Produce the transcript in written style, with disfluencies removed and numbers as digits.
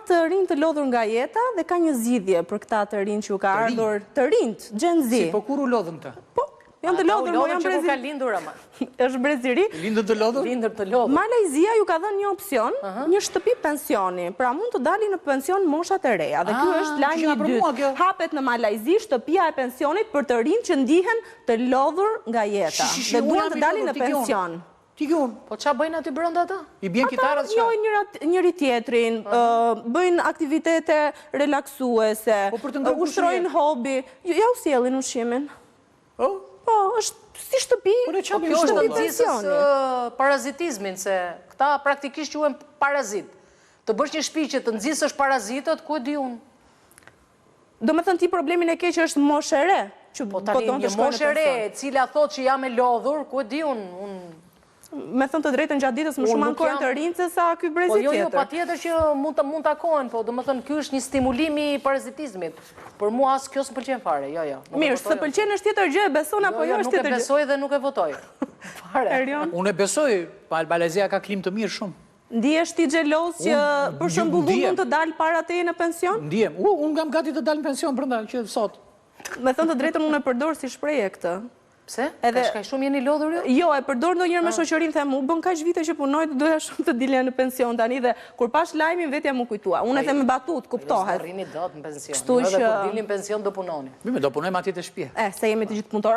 të rinj të lodhur nga jeta dhe ka një zgjidhje për këta të rinj që u ka ardhur të rinj, Gen Z. Po kur u lodhën këta? Po, janë të lodhur, mo janë brezi. Ka lindur ama. Është breziri. Lindër të lodhur? Lindër të lodhur. Malajzia ju ka dhënë një opsion, një shtëpi pensioni. Pra mund të dalin në pension moshat e reja. Dhe ky është lajmi i dytë. Hapet në Malajzi shtëpia e pensionit për të rinj që ndihen të lodhur nga jeta dhe duan të dalin në pension. Po qa bëjnë aty brenda ata? I bjen kitarët që? Ata njohin njëri tjetrin, bëjnë aktivitete relaksuese, ushtrojnë hobi, ja u sjellin ushqimin. Po, është si shtëpi, kjo është të nxisës parazitizmin, se këta praktikisht quhen parazit. Të bësh një shtëpi që të nxisësh parazitët, ku e di unë? Do me thënë ti problemin e keq është moshë e re. Po tani një moshë e re, e cila thot që jam e lodhur, ku e di unë? Me thënë të drejtën gjatë ditës më shumë ankohen të rinj se sa ky brezi tjetër. Po jo, patjetër që mund takohen, po do të thënë ky është një stimulim i parazitizmit. Por mua as kjo s'pëlqen fare, jo. Mirë, s'të pëlqen është tjetër gjë, beson apo jo është tjetër gjë. Nuk e besoj dhe nuk e votoj. Fare. Unë e besoj, Malajzia ka klim të mirë shumë. Ndihesh ti xheloz që për shembull mund të dalë para teje në pension? Ndihem. Unë kam gati të dal në pension brenda që sot. Me thënë të drejtën unë e përdor si shprehje këtë. Pse? Ka shumë jeni lodhur ju? Jo, e përdor ndonjëherë me shoqërinë, them, u bën kaq vite që punoj, doja shumë të dilja në pension tani dhe kur pash lajmin vetja më kujtua. Unë e them me batut, kuptohet. Arrini dot në pension. Kështu që kur dilni në pension do punoni. Do punojmë atje te shtëpia. Se jemi të gjithë punëtorë.